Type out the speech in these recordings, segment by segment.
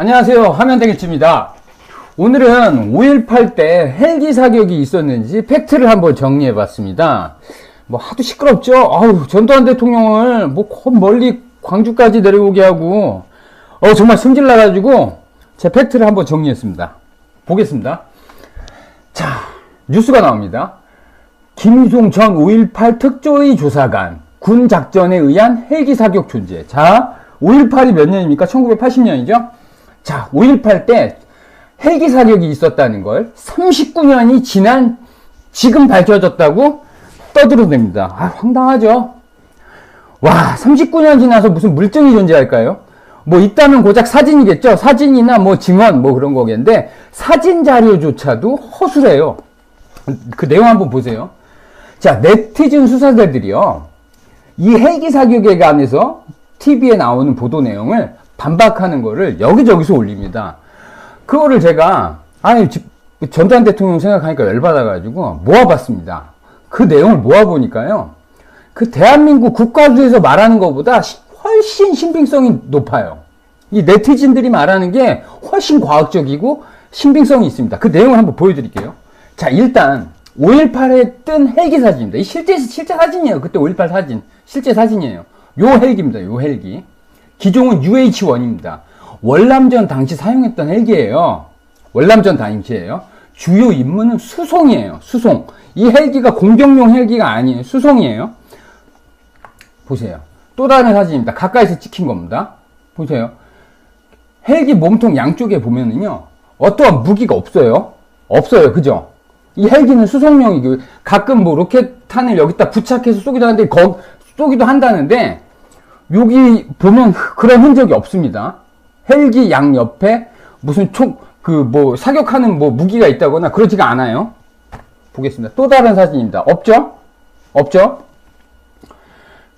안녕하세요. 화면대길집입니다. 오늘은 5.18 때 헬기 사격이 있었는지 팩트를 한번 정리해 봤습니다. 뭐 하도 시끄럽죠? 아우, 전두환 대통령을 뭐 멀리 광주까지 내려오게 하고 정말 승질 나가지고 제 팩트를 한번 정리했습니다. 보겠습니다. 자, 뉴스가 나옵니다. 김유송 전 5.18 특조위 조사관 군 작전에 의한 헬기 사격 존재. 자, 5.18이 몇 년입니까? 1980년이죠? 자, 5.18 때 헬기 사격이 있었다는 걸 39년이 지난 지금 밝혀졌다고 떠들어댑니다. 아, 황당하죠? 와, 39년 지나서 무슨 물증이 존재할까요? 뭐 있다면 고작 사진이겠죠? 사진이나 뭐 증언 뭐 그런 거겠는데 사진 자료조차도 허술해요. 그 내용 한번 보세요. 자, 네티즌 수사자들이요, 이 헬기 사격에 관해서 TV에 나오는 보도 내용을 반박하는 거를 여기저기서 올립니다. 그거를 제가 전두환 대통령 생각하니까 열받아가지고 모아봤습니다. 그 내용을 모아보니까요, 그 대한민국 국가주에서 말하는 것보다 훨씬 신빙성이 높아요. 이 네티즌들이 말하는 게 훨씬 과학적이고 신빙성이 있습니다. 그 내용을 한번 보여드릴게요. 자, 일단 5.18에 뜬 헬기 사진입니다. 이 실제 사진이에요. 그때 5.18 사진, 실제 사진이에요. 요 헬기입니다. 요 헬기. 기종은 UH-1입니다. 월남전 당시 사용했던 헬기예요. 월남전 당시예요. 주요 임무는 수송이에요. 수송. 이 헬기가 공격용 헬기가 아니에요. 수송이에요. 보세요. 또 다른 사진입니다. 가까이서 찍힌 겁니다. 보세요. 헬기 몸통 양쪽에 보면은요, 어떠한 무기가 없어요. 없어요. 그죠? 이 헬기는 수송용이고, 가끔 뭐 로켓탄을 여기다 부착해서 쏘기도 하는데, 쏘기도 한다는데, 여기 보면 그런 흔적이 없습니다. 헬기 양 옆에 무슨 사격하는 무기가 있다거나 그러지가 않아요. 보겠습니다. 또 다른 사진입니다. 없죠? 없죠?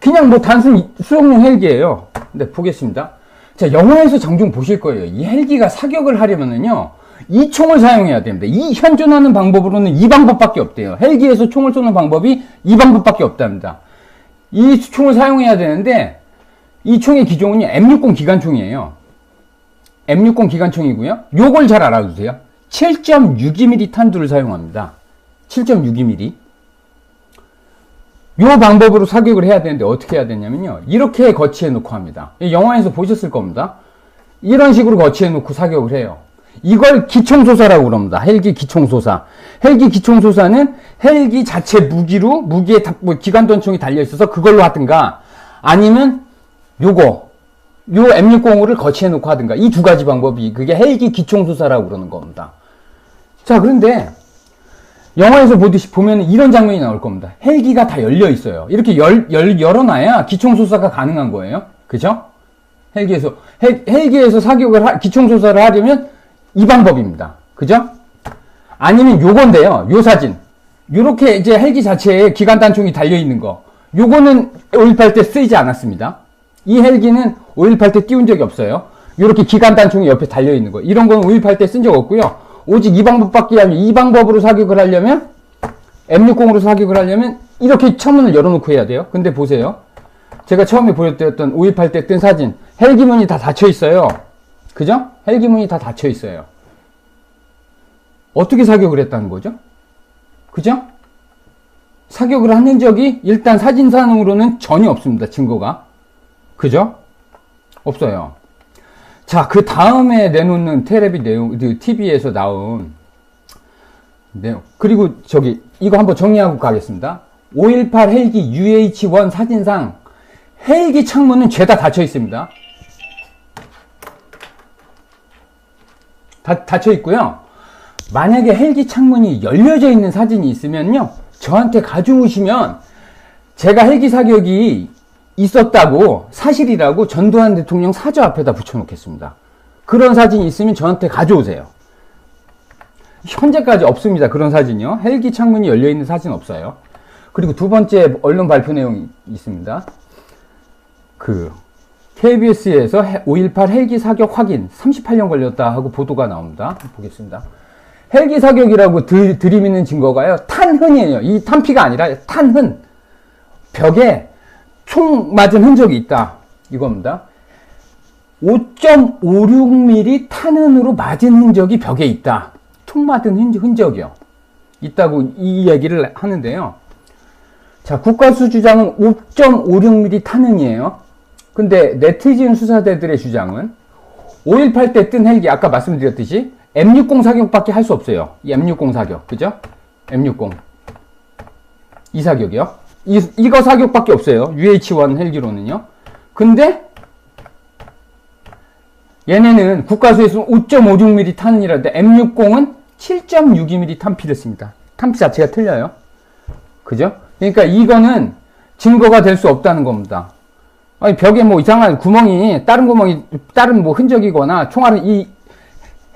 그냥 단순 수송용 헬기예요. 근데 보겠습니다. 자, 영화에서 종종 보실 거예요. 이 헬기가 사격을 하려면은요, 이 총을 사용해야 됩니다. 이 현존하는 방법으로는 이 방법밖에 없대요. 헬기에서 총을 쏘는 방법이 이 방법밖에 없답니다. 이 총을 사용해야 되는데, 이 총의 기종은 M60 기관총이에요. M60 기관총이고요. 요걸 잘 알아두세요. 7.62mm 탄두를 사용합니다. 7.62mm. 요 방법으로 사격을 해야 되는데 어떻게 해야 되냐면요, 이렇게 거치해 놓고 합니다. 영화에서 보셨을 겁니다. 이런 식으로 거치해 놓고 사격을 해요. 이걸 기총소사라고 그럽니다. 헬기 기총소사. 헬기 기총소사는 헬기 자체 무기에 기관단총이 달려있어서 그걸로 하든가, 아니면 요 M60을 거치해 놓고 하든가, 이 두 가지 방법이, 그게 헬기 기총소사라고 그러는 겁니다. 자, 그런데 영화에서 보면 이런 장면이 나올 겁니다. 헬기가 다 열려 있어요. 이렇게 열어놔야 기총소사가 가능한 거예요. 그죠? 헬기에서 기총소사를 하려면 이 방법입니다. 그죠? 아니면 요건데요. 요 사진. 요렇게 이제 헬기 자체에 기관단총이 달려있는 거. 요거는 5.18 때 쓰이지 않았습니다. 이 헬기는 5.18 때 띄운 적이 없어요. 요렇게 기관단총이 옆에 달려있는 거. 이런 건 5.18 때 쓴 적 없고요. 오직 이 방법밖에 아니면, 이 방법으로 사격을 하려면, M60으로 사격을 하려면 이렇게 창문을 열어놓고 해야 돼요. 근데 보세요. 제가 처음에 보여드렸던 5.18 때 뜬 사진. 헬기 문이 다 닫혀 있어요. 그죠? 헬기 문이 다 닫혀 있어요. 어떻게 사격을 했다는 거죠? 그죠? 사격을 한 흔적이 일단 사진상으로는 전혀 없습니다. 증거가. 그죠? 없어요. 자, 그 다음에 내놓는 텔레비 내용, TV에서 나온 내용. 그리고 이거 한번 정리하고 가겠습니다. 5.18 헬기 UH-1 사진상 헬기 창문은 죄다 닫혀 있습니다. 닫혀 있고요. 만약에 헬기 창문이 열려져 있는 사진이 있으면요, 저한테 가져오시면 제가 헬기 사격이 있었다고, 사실이라고 전두환 대통령 사저 앞에다 붙여놓겠습니다. 그런 사진이 있으면 저한테 가져오세요. 현재까지 없습니다. 그런 사진이요. 헬기 창문이 열려있는 사진 없어요. 그리고 두 번째 언론 발표 내용이 있습니다. KBS에서 5.18 헬기 사격 확인 38년 걸렸다 하고 보도가 나옵니다. 보겠습니다. 헬기 사격이라고 들이미는 증거가요, 탄흔이에요. 이 탄피가 아니라 탄흔. 벽에 총 맞은 흔적이 있다. 이겁니다. 5.56mm 탄흔으로 맞은 흔적이 벽에 있다. 툭 맞은 흔적이요. 있다고 이 얘기를 하는데요. 자, 국가수 주장은 5.56mm 탄흔이에요. 근데 네티즌 수사대들의 주장은 5.18 때 뜬 헬기, 아까 말씀드렸듯이 M60 사격밖에 할 수 없어요. 이 M60 사격, 그죠? M60 이 사격이요. 이거 사격밖에 없어요. UH-1 헬기로는요. 근데 얘네는 국가수에서는 5.56mm 탄흔이라는데 M60은 7.62mm 탄피를 씁니다. 탄피 자체가 틀려요. 그죠? 그러니까 이거는 증거가 될 수 없다는 겁니다. 아니, 벽에 뭐 이상한 구멍이, 다른 뭐 흔적이거나 총알은 이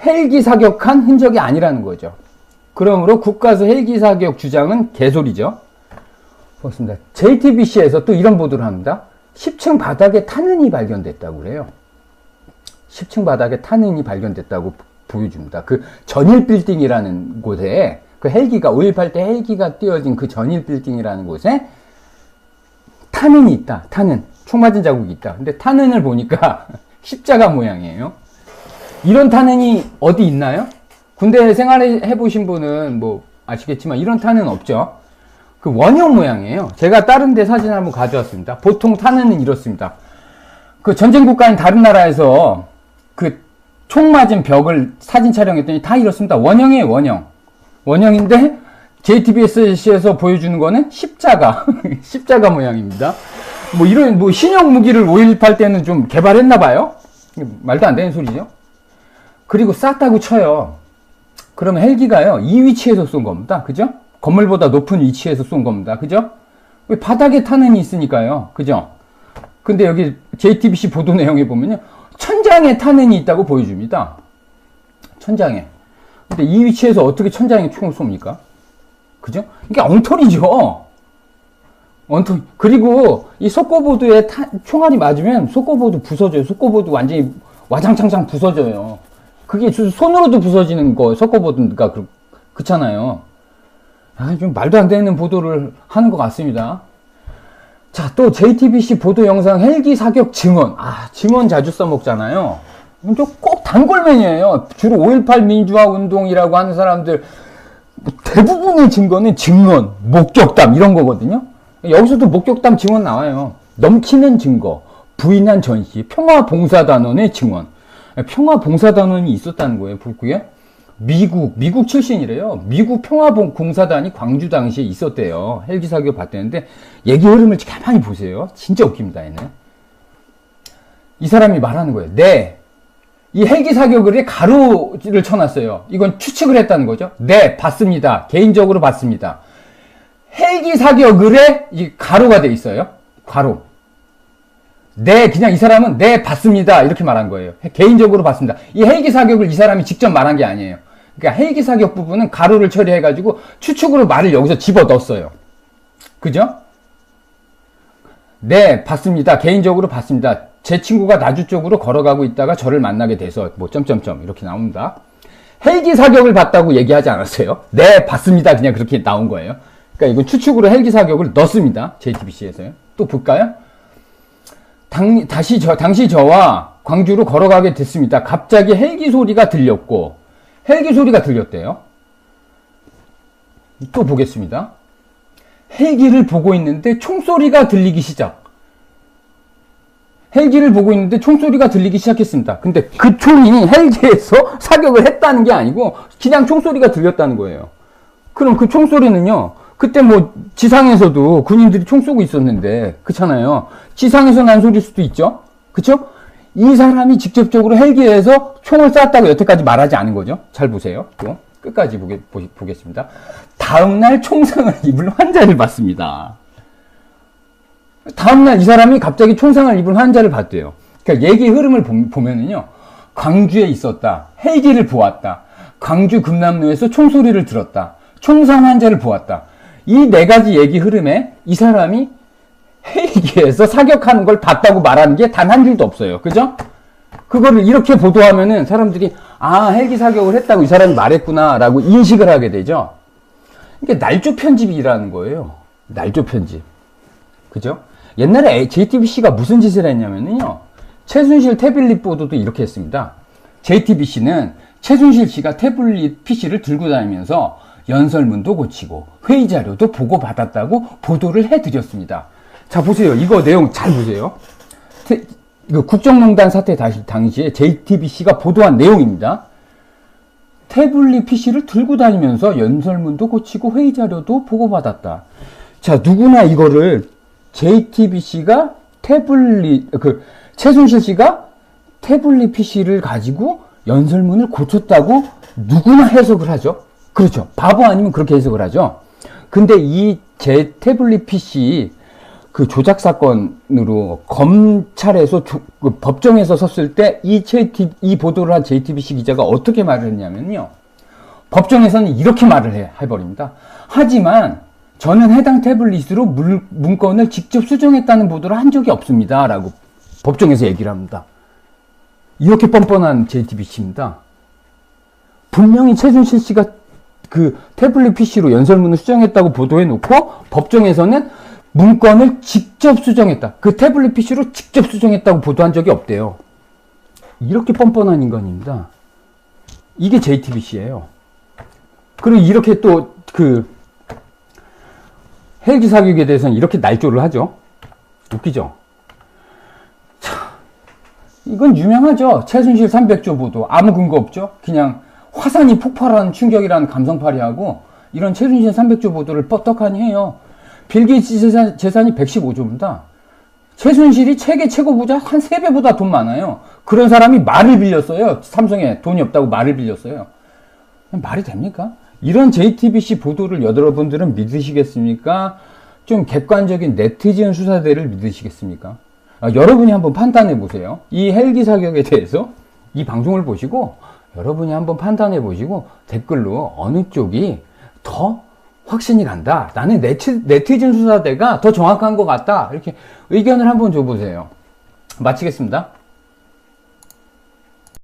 헬기 사격한 흔적이 아니라는 거죠. 그러므로 국가수 헬기 사격 주장은 개소리죠. 그렇습니다. JTBC에서 또 이런 보도를 합니다. 10층 바닥에 탄흔이 발견됐다고 그래요. 10층 바닥에 탄흔이 발견됐다고 보여줍니다. 그 전일 빌딩이라는 곳에 그 헬기가 5.18 때 헬기가 띄어진 그 전일 빌딩이라는 곳에 탄흔이 있다. 탄흔. 총 맞은 자국이 있다. 근데 탄흔을 보니까 십자가 모양이에요. 이런 탄흔이 어디 있나요? 군대 생활해 보신 분은 뭐 아시겠지만 이런 탄흔 없죠. 그 원형 모양이에요. 제가 다른 데 사진 한번 가져왔습니다. 보통 탄흔은 이렇습니다. 그 전쟁 국가인 다른 나라에서 그 총 맞은 벽을 사진 촬영했더니 다 이렇습니다. 원형이에요, 원형. 원형인데 JTBC에서 보여주는 거는 십자가, 십자가 모양입니다. 뭐 이런 뭐 신형 무기를 5.18 때는 좀 개발했나 봐요. 말도 안 되는 소리죠. 그리고 쌌다고 쳐요. 그러면 헬기가요, 이 위치에서 쏜 겁니다. 그죠? 건물보다 높은 위치에서 쏜 겁니다. 그죠? 바닥에 탄흔이 있으니까요. 그죠? 근데 여기 JTBC 보도 내용에 보면요, 천장에 탄흔이 있다고 보여줍니다. 천장에. 근데 이 위치에서 어떻게 천장에 총을 쏩니까? 그죠? 이게 엉터리죠. 엉터리. 그리고 이 속고보드에 총알이 맞으면 속고보드 부서져요. 속고보드 완전히 와장창창 부서져요. 그게 손으로도 부서지는 거, 속고보드가 그렇잖아요. 아, 좀 말도 안 되는 보도를 하는 것 같습니다. 자, 또 JTBC 보도 영상 헬기 사격 증언. 아, 증언 자주 써먹잖아요. 이건 꼭 단골맨이에요. 주로 5.18 민주화 운동이라고 하는 사람들 대부분의 증거는 증언, 목격담 이런 거거든요. 여기서도 목격담 증언 나와요. 넘치는 증거, 부인한 전시, 평화봉사단원의 증언. 평화봉사단원이 있었다는 거예요. 그게 미국 출신이래요. 미국 평화봉사단이 광주 당시에 있었대요. 헬기 사격 봤대는데 얘기 흐름을 가만히 보세요. 진짜 웃깁니다, 얘는. 이 사람이 말하는 거예요. 네, 이 헬기 사격을 해 가로를 쳐놨어요. 이건 추측을 했다는 거죠. 네, 봤습니다. 개인적으로 봤습니다. 헬기 사격을 해 이 가로가 돼 있어요. 가로. 네, 그냥 이 사람은 네, 봤습니다. 이렇게 말한 거예요. 개인적으로 봤습니다. 이 헬기 사격을 이 사람이 직접 말한 게 아니에요. 그러니까 헬기 사격 부분은 가로를 처리해가지고 추측으로 말을 여기서 집어 넣었어요. 그죠? 네, 봤습니다. 개인적으로 봤습니다. 제 친구가 나주 쪽으로 걸어가고 있다가 저를 만나게 돼서 뭐 점점점 이렇게 나옵니다. 헬기 사격을 봤다고 얘기하지 않았어요. 네, 봤습니다. 그냥 그렇게 나온 거예요. 그러니까 이건 추측으로 헬기 사격을 넣습니다. JTBC에서요. 또 볼까요? 당시 저와 광주로 걸어가게 됐습니다. 갑자기 헬기 소리가 들렸고, 헬기 소리가 들렸대요. 또 보겠습니다. 헬기를 보고 있는데 총소리가 들리기 시작. 헬기를 보고 있는데 총소리가 들리기 시작했습니다. 근데 그 총이 헬기에서 사격을 했다는 게 아니고 그냥 총소리가 들렸다는 거예요. 그럼 그 총소리는요, 그때 뭐 지상에서도 군인들이 총 쏘고 있었는데, 그렇잖아요. 지상에서 난 소리일 수도 있죠. 그쵸? 이 사람이 직접적으로 헬기에서 총을 쐈다고 여태까지 말하지 않은 거죠. 잘 보세요. 또 끝까지 보겠습니다. 다음날 총상을 입을 환자를 봤습니다. 다음날 이 사람이 갑자기 총상을 입은 환자를 봤대요. 그러니까 얘기 흐름을 보면은요, 광주에 있었다, 헬기를 보았다, 광주 금남로에서 총소리를 들었다, 총상 환자를 보았다. 이 네 가지 얘기 흐름에 이 사람이 헬기에서 사격하는 걸 봤다고 말하는 게 단 한 줄도 없어요. 그죠? 그거를 이렇게 보도하면은 사람들이 아, 헬기 사격을 했다고 이 사람이 말했구나 라고 인식을 하게 되죠. 이게 날조 편집이라는 거예요. 날조 편집. 그죠? 옛날에 JTBC가 무슨 짓을 했냐면요, 최순실 태블릿 보도도 이렇게 했습니다. JTBC는 최순실 씨가 태블릿 PC를 들고 다니면서 연설문도 고치고 회의 자료도 보고받았다고 보도를 해드렸습니다. 자, 보세요. 이거 내용 잘 보세요. 이거 국정농단 사태 당시에 JTBC가 보도한 내용입니다. 태블릿 PC를 들고 다니면서 연설문도 고치고 회의 자료도 보고받았다. 자, 누구나 이거를 JTBC가 최순실 씨가 태블릿 PC를 가지고 연설문을 고쳤다고 누구나 해석을 하죠. 그렇죠. 바보 아니면 그렇게 해석을 하죠. 근데 이 제 태블릿 PC 그 조작 사건으로 검찰에서 법정에서 섰을 때 이 보도를 한 JTBC 기자가 어떻게 말을 했냐면요. 법정에서는 이렇게 말을 해버립니다. 하지만 저는 해당 태블릿으로 문건을 직접 수정했다는 보도를 한 적이 없습니다. 라고 법정에서 얘기를 합니다. 이렇게 뻔뻔한 JTBC입니다. 분명히 최순실 씨가 그 태블릿 PC로 연설문을 수정했다고 보도해놓고 법정에서는 문건을 직접 수정했다. 그 태블릿 PC로 직접 수정했다고 보도한 적이 없대요. 이렇게 뻔뻔한 인간입니다. 이게 JTBC예요. 그리고 이렇게 또 헬기 사격에 대해서는 이렇게 날조를 하죠. 웃기죠? 자, 이건 유명하죠. 최순실 300조 보도. 아무 근거 없죠. 그냥 화산이 폭발하는 충격이라는 감성팔이하고 이런 최순실 300조 보도를 뻑떡하니 해요. 빌 게이츠 재산이 115조입니다. 최순실이 세계 최고 부자 한 3배보다 돈 많아요. 그런 사람이 말을 빌렸어요. 삼성에 돈이 없다고 말을 빌렸어요. 말이 됩니까? 이런 JTBC 보도를 여러분들은 믿으시겠습니까? 좀 객관적인 네티즌 수사대를 믿으시겠습니까? 여러분이 한번 판단해 보세요. 이 헬기 사격에 대해서 이 방송을 보시고 여러분이 한번 판단해 보시고 댓글로 어느 쪽이 더 확신이 간다. 나는 네티즌 수사대가 더 정확한 것 같다. 이렇게 의견을 한번 줘보세요. 마치겠습니다.